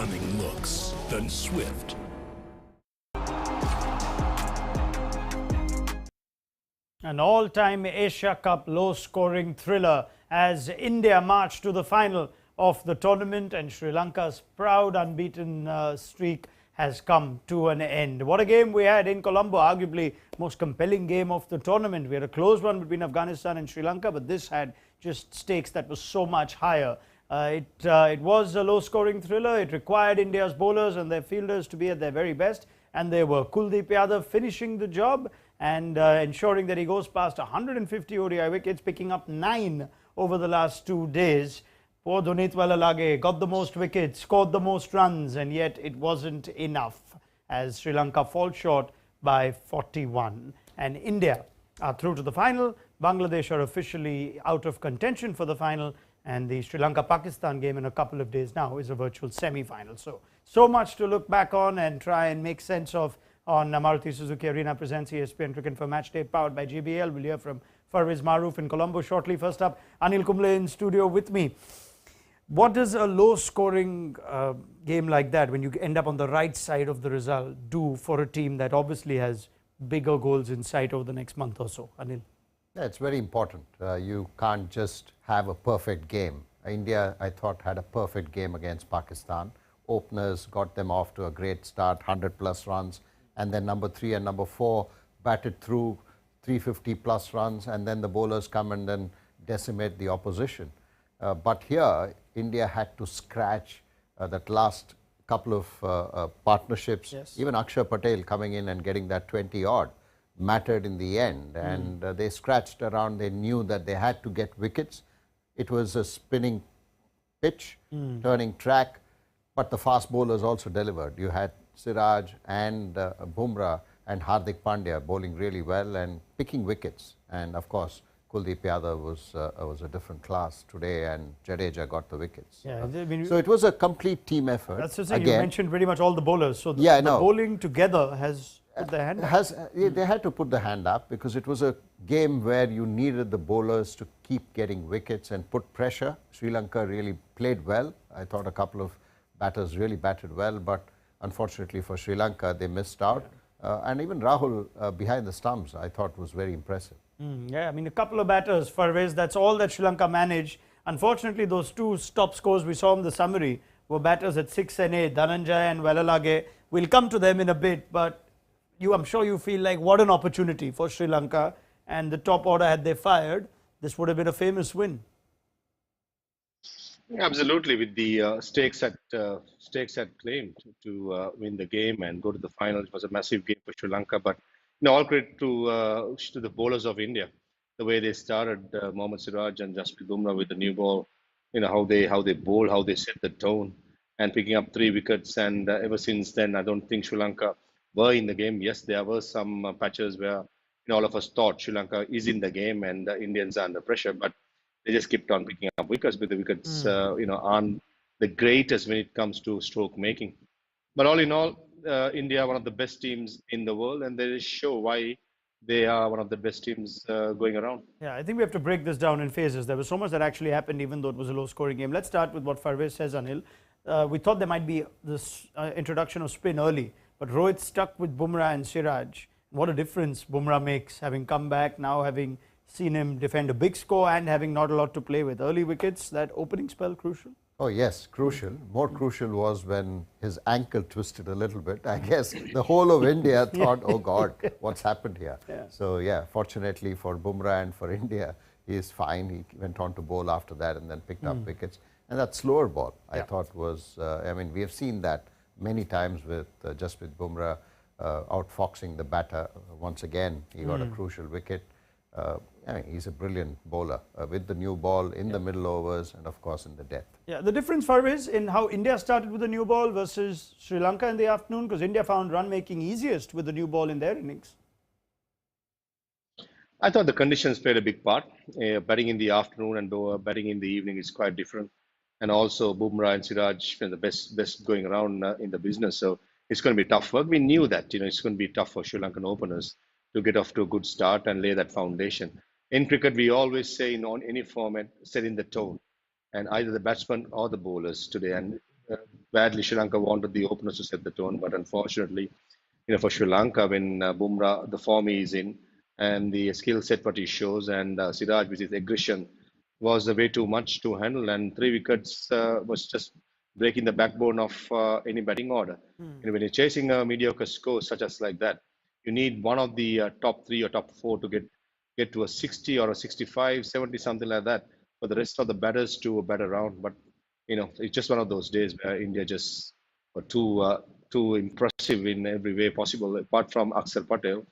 cunning looks than swift. An all-time Asia Cup low-scoring thriller as India marched to the final of the tournament, and Sri Lanka's proud unbeaten streak has come to an end. What a game we had in Colombo, arguably most compelling game of the tournament. We had a close one between Afghanistan and Sri Lanka, but this had just stakes that was so much higher. It was a low-scoring thriller. It required India's bowlers and their fielders to be at their very best, and they were. Kuldeep Yadav finishing the job and ensuring that he goes past 150 ODI wickets, picking up 9 over the last 2 days. Poor Dunit Walalage got the most wickets, scored the most runs, and yet it wasn't enough as Sri Lanka fall short by 41. And India are through to the final. Bangladesh are officially out of contention for the final, and the Sri Lanka-Pakistan game in a couple of days now is a virtual semi-final. So much to look back on and try and make sense of on Maruti Suzuki Arena presents ESPN Cricket for Matchday, powered by JBL. We'll hear from Farveez, Maharoof in Colombo shortly. First up, Anil Kumble in studio with me. What does a low-scoring game like that, when you end up on the right side of the result, do for a team that obviously has bigger goals in sight over the next month or so? Anil? Yeah, it's very important. You can't just have a perfect game. India, I thought, had a perfect game against Pakistan. Openers got them off to a great start, 100-plus runs. And then number 3 and number 4 batted through 350-plus runs, and then the bowlers come and then decimate the opposition. But here, India had to scratch that last couple of partnerships. Yes. Even Akshar Patel coming in and getting that 20-odd mattered in the end. And they scratched around. They knew that they had to get wickets. It was a spinning pitch, turning track, but the fast bowlers also delivered. You had Siraj and Bumrah and Hardik Pandya bowling really well and picking wickets. And of course, Kuldeep Yadav was a different class today, and Jadeja got the wickets. Yeah, so it was a complete team effort. That's the thing. You mentioned pretty much all the bowlers. So the bowling together has put their hand up. They had to put the hand up because it was a game where you needed the bowlers to keep getting wickets and put pressure. Sri Lanka really played well. I thought a couple of batters really batted well, but unfortunately for Sri Lanka, they missed out. And even Rahul behind the stumps, I thought, was very impressive. Yeah, I mean, a couple of batters, Farveez, that's all that Sri Lanka managed. Unfortunately, those two top scores we saw in the summary were batters at 6 and 8, Dhananjaya and Walalage. We'll come to them in a bit, but I'm sure you feel like what an opportunity for Sri Lanka, and the top order, had they fired, this would have been a famous win. Absolutely, with the stakes at claim to win the game and go to the final. It was a massive game for Sri Lanka, but all credit to the bowlers of India, the way they started, Mohammad Siraj and Jasprit Bumrah with the new ball. How they bowl, how they set the tone, and picking up 3 wickets. And ever since then, I don't think Sri Lanka were in the game. Yes, there were some patches where all of us thought Sri Lanka is in the game and the Indians are under pressure, but they just kept on picking up wickets. But the wickets, aren't the greatest when it comes to stroke making. But all in all, India, one of the best teams in the world, and they show why they are one of the best teams going around. Yeah, I think we have to break this down in phases. There was so much that actually happened, even though it was a low-scoring game. Let's start with what Farveez says, Anil. We thought there might be this introduction of spin early, but Rohit stuck with Bumrah and Siraj. What a difference Bumrah makes, having come back, now having seen him defend a big score and having not a lot to play with. Early wickets, that opening spell, crucial? Oh yes, crucial. More crucial was when his ankle twisted a little bit. I guess the whole of India thought, oh God, what's happened here? Yeah. So yeah, fortunately for Bumrah and for India, he is fine. He went on to bowl after that and then picked up wickets. And that slower ball, I thought was, we have seen that many times with Jasprit Bumrah outfoxing the batter. Once again, he got a crucial wicket. He's a brilliant bowler with the new ball in the middle overs and of course in the death. Yeah, the difference, Farveez, in how India started with the new ball versus Sri Lanka in the afternoon, because India found run making easiest with the new ball in their innings. I thought the conditions played a big part. Batting in the afternoon and batting in the evening is quite different. And also Bumrah and Siraj, the best going around in the business. So it's going to be tough work. We knew that it's going to be tough for Sri Lankan openers to get off to a good start and lay that foundation. In cricket, we always say on any format, setting the tone, and either the batsman or the bowlers today. And badly Sri Lanka wanted the openers to set the tone, but unfortunately, for Sri Lanka, when Bumrah, the form he is in, and the skill set what he shows, and Siraj with his aggression was way too much to handle, and 3 wickets was just breaking the backbone of any batting order. When you're chasing a mediocre score such as like that, you need one of the top three or top four to get to a 60 or a 65, 70, something like that, for the rest of the batters to bat around. But it's just one of those days where India just were too impressive in every way possible. Apart from Akshar Patel,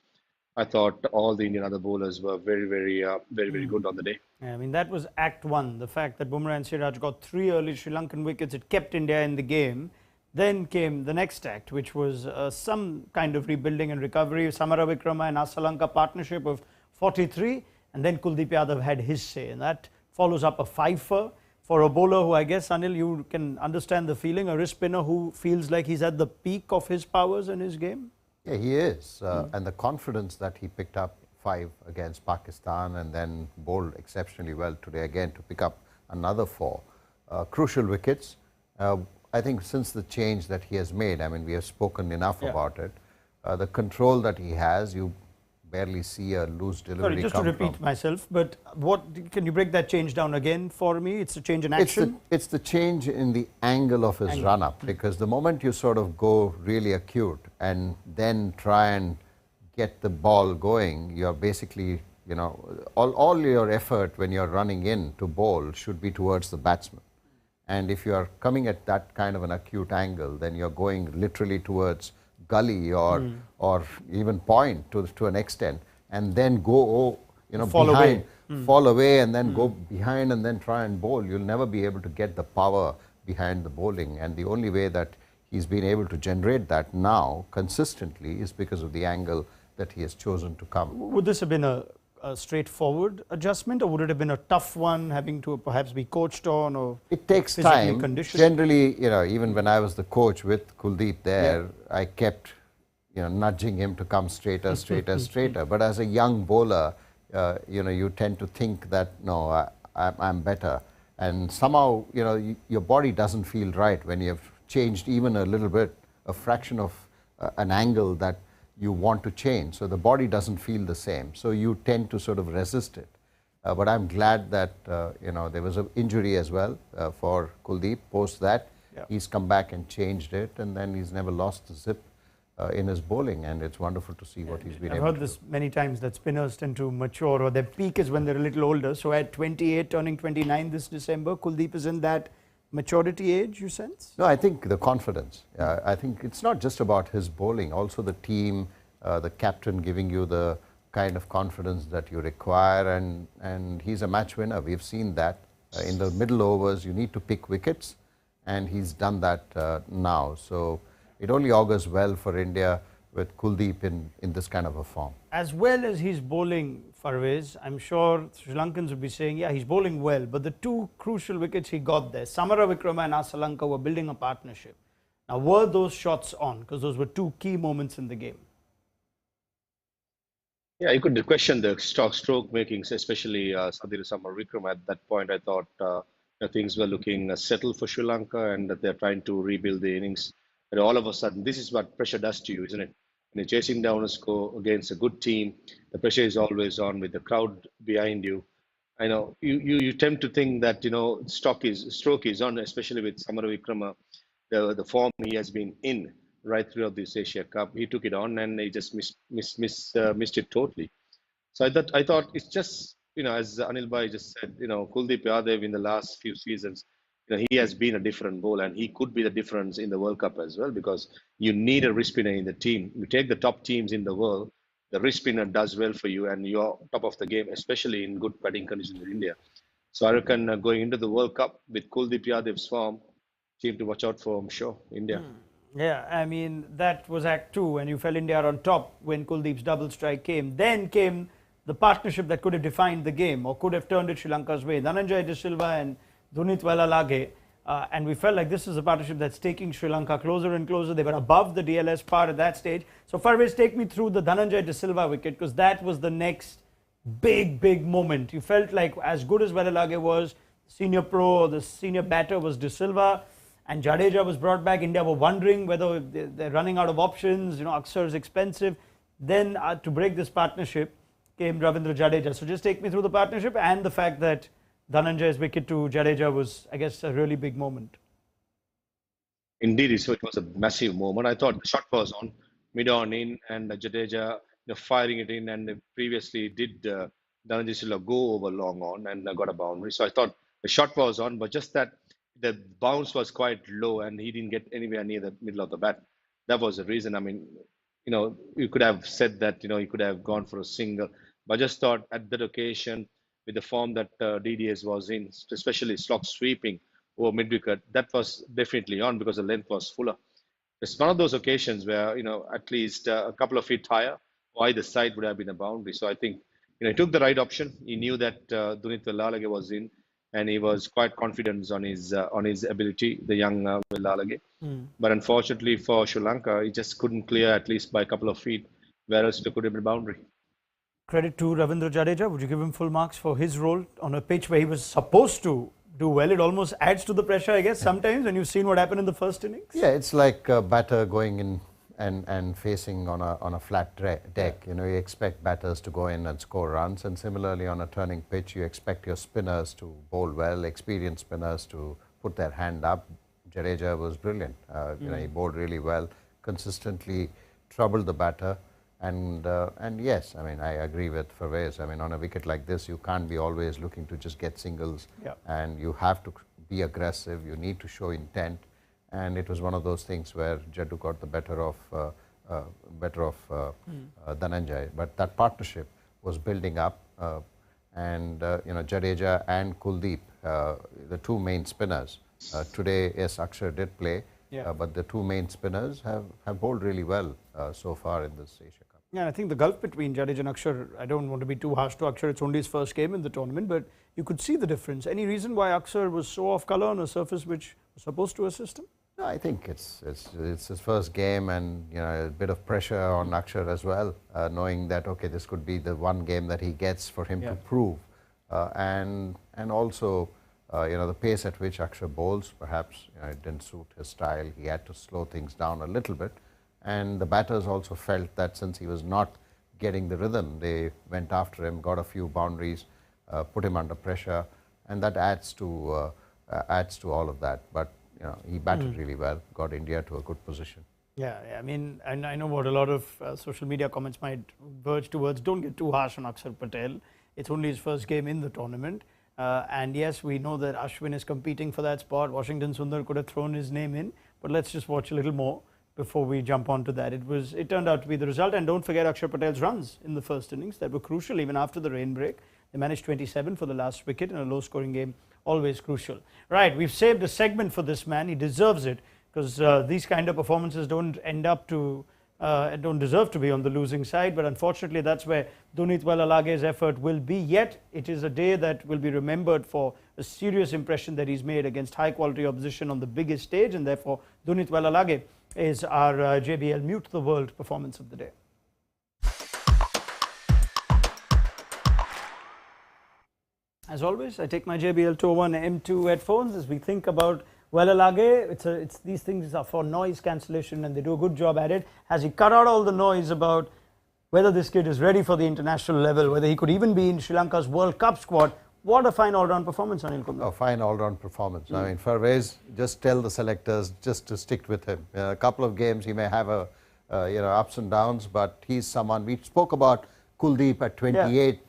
I thought all the Indian other bowlers were very good on the day. Yeah, I mean, that was Act 1. The fact that Bumrah and Siraj got 3 early Sri Lankan wickets, it kept India in the game. Then came the next act, which was some kind of rebuilding and recovery. Samara Wickrama and Asalanka partnership of 43. And then Kuldeep Yadav had his say. And that follows up a 5-fer for a bowler who, I guess, Anil, you can understand the feeling, a wrist spinner who feels like he's at the peak of his powers in his game. Yeah, he is. And the confidence that he picked up 5 against Pakistan and then bowled exceptionally well today again to pick up another 4. Crucial wickets. I think since the change that he has made, I mean, we have spoken enough about it. The control that he has, you barely see a loose delivery. Sorry, just to repeat myself, but what can you break that change down again for me? It's a change in action? It's the change in the angle of his run-up, because the moment you sort of go really acute and then try and get the ball going, you're basically, all your effort when you're running in to bowl should be towards the batsman. And if you're coming at that kind of an acute angle, then you're going literally towards gully or even point to an extent, and then go fall away and then go behind and then try and bowl. You'll never be able to get the power behind the bowling, and the only way that he's been able to generate that now consistently is because of the angle that he has chosen to come. Would this have been a straightforward adjustment, or would it have been a tough one, having to perhaps be coached on, or it takes time generally? Even when I was the coach with Kuldeep there, I kept nudging him to come straighter. But as a young bowler, you tend to think that no, I'm better, and somehow your body doesn't feel right when you've changed even a little bit, a fraction of an angle that you want to change. So the body doesn't feel the same. So you tend to sort of resist it. But I'm glad that there was an injury as well for Kuldeep. Post that, he's come back and changed it, and then he's never lost the zip in his bowling. And it's wonderful to see what he's been able to do. I've heard this many times, that spinners tend to mature, or their peak is when they're a little older. So at 28, turning 29 this December, Kuldeep is in that maturity age, you sense? No, I think the confidence. I think it's not just about his bowling, also the team, the captain giving you the kind of confidence that you require, and he's a match winner. We've seen that in the middle overs. You need to pick wickets, and he's done that now. So it only augurs well for India with Kuldeep in this kind of a form. As well as he's bowling, Farveez, I'm sure Sri Lankans would be saying, yeah, he's bowling well, but the 2 crucial wickets he got there, Samara Wickrama and Asalanka were building a partnership. Now, were those shots on? Because those were 2 key moments in the game. Yeah, you could question the stroke makings, especially Samara Wickrama. At that point, I thought things were looking settled for Sri Lanka, and that they're trying to rebuild the innings. And all of a sudden, this is what pressure does to you, isn't it? When you're chasing down a score against a good team, the pressure is always on with the crowd behind you. I know you tend to think that stroke is on, especially with Samara Wickrama, the form he has been in right throughout this Asia Cup. He took it on and he just missed it totally. So I thought it's just as Anil Bhai just said, Kuldeep Yadav in the last few seasons, he has been a different bowler, and he could be the difference in the World Cup as well, because you need a wrist spinner in the team. You take the top teams in the world, the wrist spinner does well for you, and you're top of the game, especially in good batting conditions in India. So I reckon going into the World Cup with Kuldeep Yadav's form, team to watch out for, I'm sure, India. Yeah, I mean, that was Act 2, and you felt India on top when Kuldeep's double strike came. Then came the partnership that could have defined the game, or could have turned it Sri Lanka's way. Dhananjay De Silva and Dunit Walalage, and we felt like this is a partnership that's taking Sri Lanka closer and closer. They were above the DLS par at that stage. So Farveez, take me through the Dhananjay De Silva wicket, because that was the next big moment. You felt like as good as Walalage was, senior pro or the senior batter was De Silva, and Jadeja was brought back. India were wondering whether they're running out of options. Akshar is expensive. Then to break this partnership came Ravindra Jadeja. So just take me through the partnership and the fact that Dhananjay's wicket to Jadeja was, I guess, a really big moment. Indeed, so it was a massive moment. I thought the shot was on, mid-on in, and Jadeja firing it in, and previously did Dhananjay Silla go over long on and got a boundary. So I thought the shot was on, but just that the bounce was quite low and he didn't get anywhere near the middle of the bat. That was the reason. I mean, you could have said that, he could have gone for a single, but I just thought at that occasion, with the form that DDS was in, especially slog sweeping over mid-wicket, that was definitely on because the length was fuller. It's one of those occasions where, at least a couple of feet higher, or either side would have been a boundary. So I think, he took the right option. He knew that Dunit Wellalage was in, and he was quite confident on his ability, the young Wellalage. But unfortunately for Sri Lanka, he just couldn't clear at least by a couple of feet, whereas it could have been a boundary. Credit to Ravindra Jadeja. Would you give him full marks for his role on a pitch where he was supposed to do well? It almost adds to the pressure, I guess, sometimes when you've seen what happened in the first innings. Yeah, it's like a batter going in and facing on a flat deck. You expect batters to go in and score runs, and similarly on a turning pitch, you expect your spinners to bowl well, experienced spinners to put their hand up. Jadeja was brilliant. He bowled really well, consistently troubled the batter. And yes, I mean, I agree with Farveez. I mean, on a wicket like this, you can't be always looking to just get singles, and you have to be aggressive. You need to show intent, and it was one of those things where Jaddu got the better of Dhananjay. But that partnership was building up, and Jadeja and Kuldeep, the two main spinners. Today, yes, Akshar did play, but the two main spinners have bowled really well so far in this Asia Cup. Yeah, I think the gulf between Jadeja and Akshar, I don't want to be too harsh to Akshar, it's only his first game in the tournament, but you could see the difference. Any reason why Akshar was so off colour on a surface which was supposed to assist him? No, I think it's his first game, and a bit of pressure on Akshar as well, knowing that okay, this could be the one game that he gets for him to prove, and also the pace at which Akshar bowls, perhaps it didn't suit his style. He had to slow things down a little bit, and the batters also felt that since he was not getting the rhythm, they went after him, got a few boundaries, put him under pressure, and that adds to all of that. But he batted really well, got India to a good position. Yeah, I mean, and I know what a lot of social media comments might verge towards. Don't get too harsh on Akshar Patel. It's only his first game in the tournament. And yes, we know that Ashwin is competing for that spot. Washington Sundar could have thrown his name in, but let's just watch a little more before we jump onto that. It turned out to be the result, and don't forget Akshar Patel's runs in the first innings that were crucial even after the rain break. They managed 27 for the last wicket in a low-scoring game, always crucial. Right, we've saved a segment for this man. He deserves it because these kind of performances don't deserve to be on the losing side, but unfortunately that's where Dunit Wellalage's effort will be. Yet it is a day that will be remembered for a serious impression that he's made against high quality opposition on the biggest stage, and therefore Dunit Wellalage is our JBL Mute the World performance of the day. As always, I take my JBL 201 M2 headphones as we think about Wellalage. These things are for noise cancellation, and they do a good job at it. Has he cut out all the noise about whether this kid is ready for the international level, whether he could even be in Sri Lanka's World Cup squad? What a fine all-round performance, Anil Kumble. A fine all-round performance. I mean, Farveez, just tell the selectors just to stick with him. A couple of games he may have ups and downs, but he's someone. We spoke about Kuldeep at 28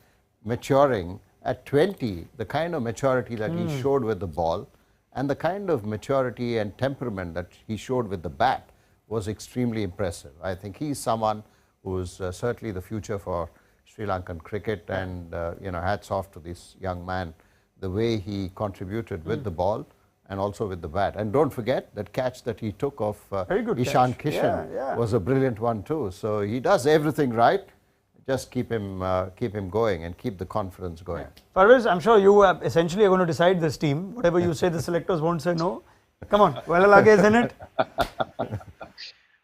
maturing. At 20, the kind of maturity that he showed with the ball and the kind of maturity and temperament that he showed with the bat was extremely impressive. I think he's someone who's certainly the future for Sri Lankan cricket, and hats off to this young man, the way he contributed with the ball and also with the bat. And don't forget that catch that he took of Ishan Kishan was a brilliant one too. So he does everything right. Just keep him going and keep the confidence going. Farveez, I'm sure you essentially are going to decide this team. Whatever you say, the selectors won't say no. Come on, Wellalage is in it.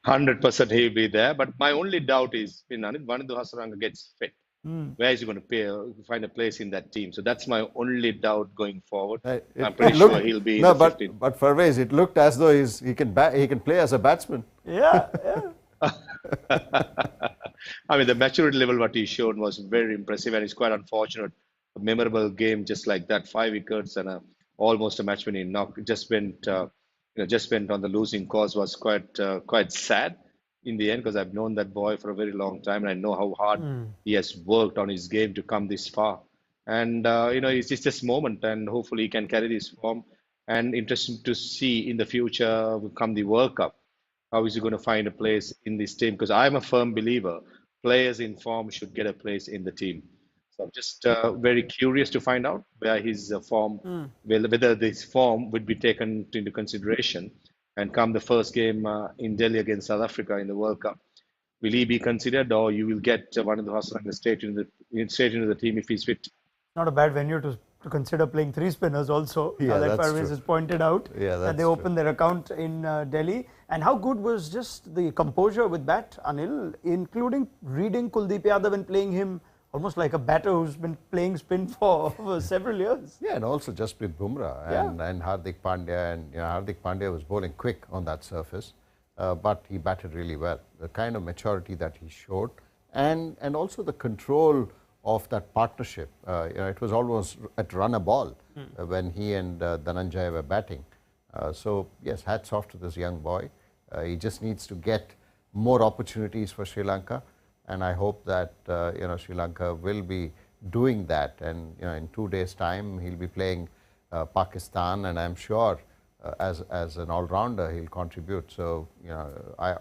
100% he'll be there. But my only doubt is, when Vanidhu Hasaranga gets fit, Where is he going to find a place in that team? So that's my only doubt going forward. I'm It pretty looked- sure he'll be no, in the 15. but Farveez, it looked as though he can play as a batsman. Yeah, yeah. I mean, the maturity level what he showed was very impressive, and it's quite unfortunate. A memorable game just like that, 5 wickets and almost a match winning knock. Just went on the losing cause was quite sad in the end because I've known that boy for a very long time and I know how hard he has worked on his game to come this far. And it's just this moment, and hopefully he can carry this form. And interesting to see in the future come the World Cup. How is he going to find a place in this team? Because I'm a firm believer players in form should get a place in the team. So I'm just very curious to find out where his form, whether this form would be taken into consideration and come the first game in Delhi against South Africa in the World Cup. Will he be considered, or you will get one of the Hassan straight into the team if he's fit? Not a bad venue to consider playing 3 spinners also. Yeah, like that's Farveez true. has pointed out, Yeah, that that's they true. opened their account in Delhi. And how good was just the composure with bat, Anil, including reading Kuldeep Yadav and playing him almost like a batter who's been playing spin for several years. Yeah, and also just with Bumrah and Hardik Pandya, and Hardik Pandya was bowling quick on that surface, but he batted really well. The kind of maturity that he showed, and also the control of that partnership. It was almost at run a ball when he and Dhananjay were batting. So yes, hats off to this young boy. He just needs to get more opportunities for Sri Lanka, and I hope that Sri Lanka will be doing that. And in 2 days' time, he'll be playing Pakistan, and I'm sure as an all-rounder he'll contribute. So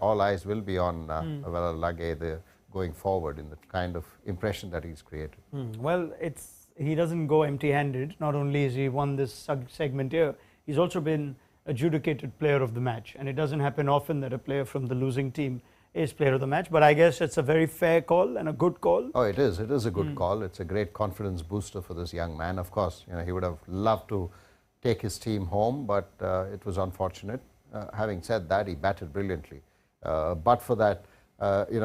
all eyes will be on Lage going forward in the kind of impression that he's created. Well, he doesn't go empty-handed. Not only has he won this segment here, he's also been adjudicated player of the match, and it doesn't happen often that a player from the losing team is player of the match, but I guess it's a very fair call and a good call. Oh, it is a good call. It's a great confidence booster for this young man. Of course, he would have loved to take his team home, but it was unfortunate. Having said that, he batted brilliantly. But for that,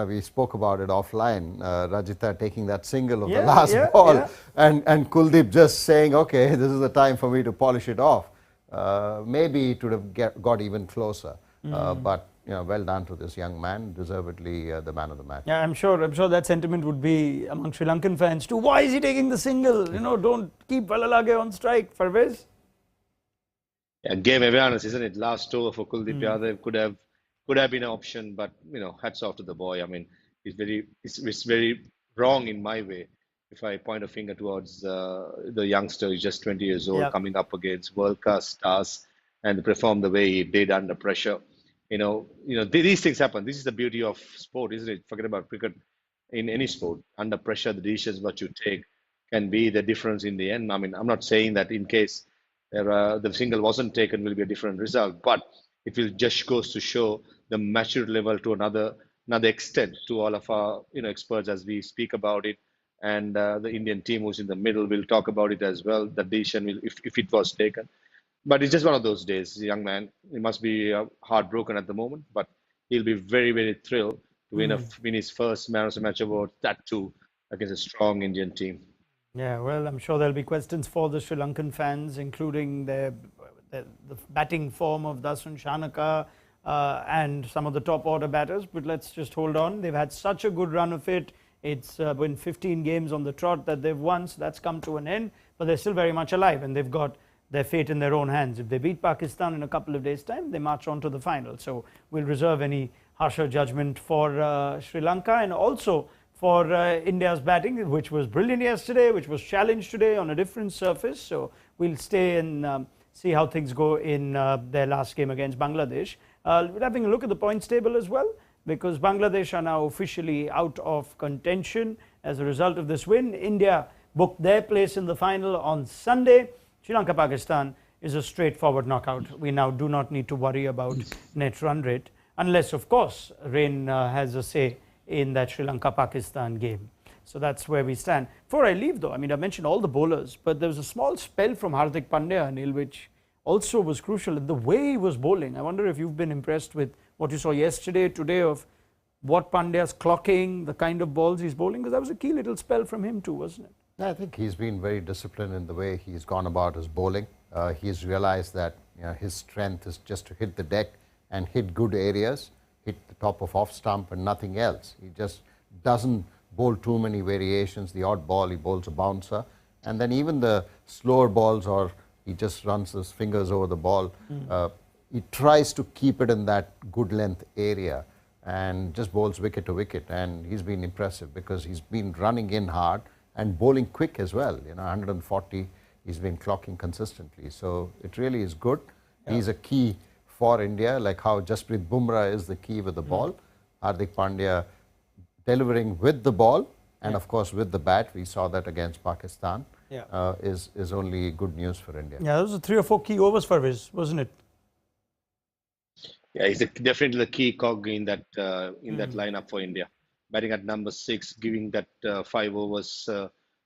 we spoke about it offline, Rajitha taking that single of the last ball, and Kuldeep just saying, okay, this is the time for me to polish it off. Maybe it would have got even closer, but well done to this young man, deservedly the man of the match. Yeah, I'm sure that sentiment would be among Sri Lankan fans too. Why is he taking the single? Don't keep Valalage on strike, Farveez. Yeah, game awareness, isn't it? Last over for Kuldeep Yadav could have been an option, but hats off to the boy. I mean, it's very wrong in my way if I point a finger towards the youngster. He's just 20 years old, coming up against world-class stars, and perform the way he did under pressure. These things happen. This is the beauty of sport, isn't it? Forget about cricket. In any sport, under pressure, the decisions what you take can be the difference in the end. I mean, I'm not saying that in case the single wasn't taken will be a different result, but it will just goes to show the maturity level to another extent to all of our experts as we speak about it, and the Indian team who's in the middle will talk about it as well. The decision will, if it was taken. But it's just one of those days. The young man, he must be heartbroken at the moment, but he'll be very, very thrilled to win his first Man of the Match award, that too, against a strong Indian team. Yeah, well, I'm sure there'll be questions for the Sri Lankan fans, including the batting form of Dasun Shanaka and some of the top order batters. But let's just hold on. They've had such a good run of it. It's been 15 games on the trot that they've won, so that's come to an end. But they're still very much alive, and they've got their fate in their own hands. If they beat Pakistan in a couple of days' time, they march on to the final. So we'll reserve any harsher judgment for Sri Lanka, and also for India's batting, which was brilliant yesterday, which was challenged today on a different surface. So we'll stay and see how things go in their last game against Bangladesh. We're having a look at the points table as well, because Bangladesh are now officially out of contention as a result of this win. India booked their place in the final on Sunday. Sri Lanka Pakistan is a straightforward knockout. We now do not need to worry about net run rate, unless, of course, rain has a say in that Sri Lanka Pakistan game. So that's where we stand. Before I leave, though, I mean, I mentioned all the bowlers, but there was a small spell from Hardik Pandya, Anil, which also was crucial in the way he was bowling. I wonder if you've been impressed with what you saw yesterday, today, of what Pandya's clocking, the kind of balls he's bowling? Because that was a key little spell from him too, wasn't it? I think he's been very disciplined in the way he's gone about his bowling. He's realized that his strength is just to hit the deck and hit good areas, hit the top of off stump and nothing else. He just doesn't bowl too many variations. The odd ball, he bowls a bouncer. And then even the slower balls, or he just runs his fingers over the ball, he tries to keep it in that good length area and just bowls wicket to wicket. And he's been impressive because he's been running in hard and bowling quick as well. 140, he's been clocking consistently. So it really is good. Yeah. He's a key for India, like how Jasprit Bumrah is the key with the ball. Hardik Pandya delivering with the ball and of course with the bat. We saw that against Pakistan. Is only good news for India. Yeah, those are 3 or 4 key overs for Farveez, wasn't it? Yeah, he's definitely the key cog in that that lineup for India. Batting at number 6, giving that 5 overs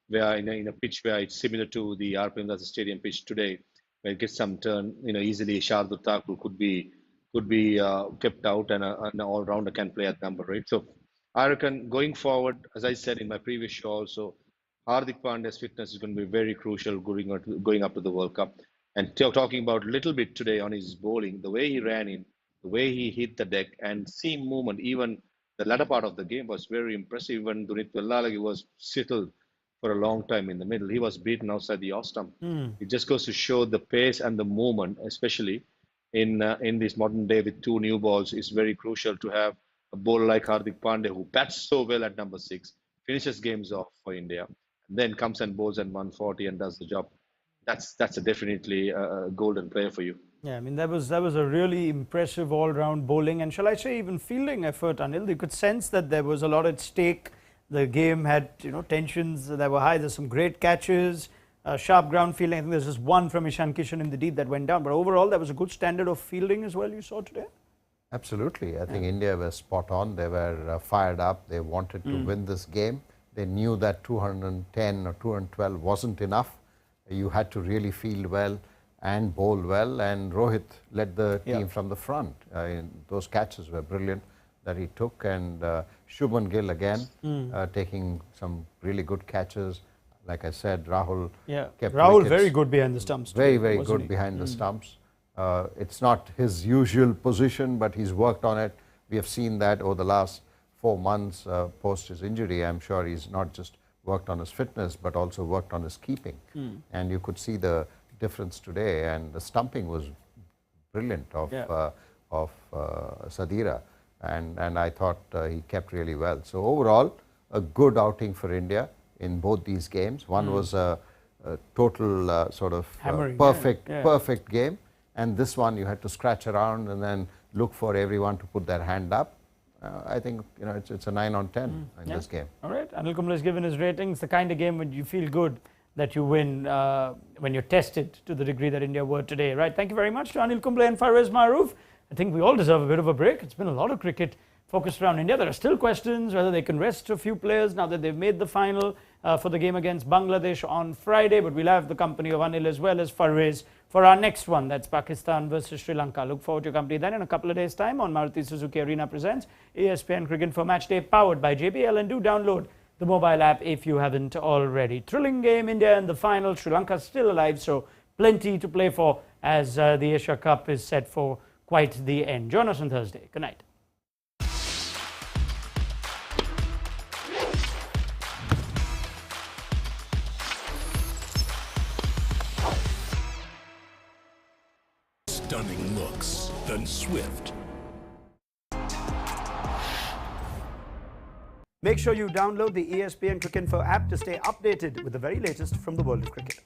where in a pitch where it's similar to the RPM, that's the stadium pitch today, where it gets some turn, easily Shardul Thakur could be kept out and an all-rounder can play at number 8. So I reckon going forward, as I said in my previous show also, Hardik Pandya's fitness is going to be very crucial going up to the World Cup. And talking about a little bit today on his bowling, the way he ran in, the way he hit the deck and seam movement, even the latter part of the game was very impressive. Even Dunit Vellalagi was settled for a long time in the middle. He was beaten outside the off stump. It just goes to show the pace and the movement, especially in this modern day with 2 new balls, is very crucial to have a bowler like Hardik Pandya who bats so well at number 6, finishes games off for India, and then comes and bowls at 140 and does the job. That's definitely a golden player for you. Yeah, I mean, that was a really impressive all-round bowling and, shall I say, even fielding effort, Anil. You could sense that there was a lot at stake. The game had, tensions that were high. There's some great catches, sharp ground fielding. I think there's just one from Ishan Kishan in the deep that went down. But overall, there was a good standard of fielding as well you saw today. Absolutely. I think India was spot on. They were fired up. They wanted to win this game. They knew that 210 or 212 wasn't enough. You had to really field well and bowl well, and Rohit led the team from the front. Those catches were brilliant that he took, and Shubman Gill again taking some really good catches. Like I said, Rahul kept Rahul wickets. very good behind the stumps. Very good behind the stumps. It's not his usual position, but he's worked on it. We have seen that over the last 4 months post his injury. I'm sure he's not just worked on his fitness, but also worked on his keeping. And you could see the difference today, and the stumping was brilliant of Sadira, and I thought he kept really well. So overall, a good outing for India in both these games. One was a total sort of perfect game, and this one you had to scratch around and then look for everyone to put their hand up. I think it's a 9 on 10 in this game. All right, Anil Kumble has given his ratings. The kind of game when you feel good that you win when you're tested to the degree that India were today. Right, thank you very much to Anil Kumble and Farveez Maharoof. I think we all deserve a bit of a break. It's been a lot of cricket focused around India. There are still questions whether they can rest a few players now that they've made the final for the game against Bangladesh on Friday. But we'll have the company of Anil as well as Farveez for our next one. That's Pakistan versus Sri Lanka. Look forward to your company then in a couple of days' time on Maruti Suzuki Arena Presents ESPN Cricket for Matchday, powered by JBL. And do download the mobile app if you haven't already. Thrilling game, India in the final. Sri Lanka still alive, so plenty to play for as the Asia Cup is set for quite the end. Join us on Thursday. Good night. Stunning looks, then swift. Make sure you download the ESPN Cricinfo app to stay updated with the very latest from the world of cricket.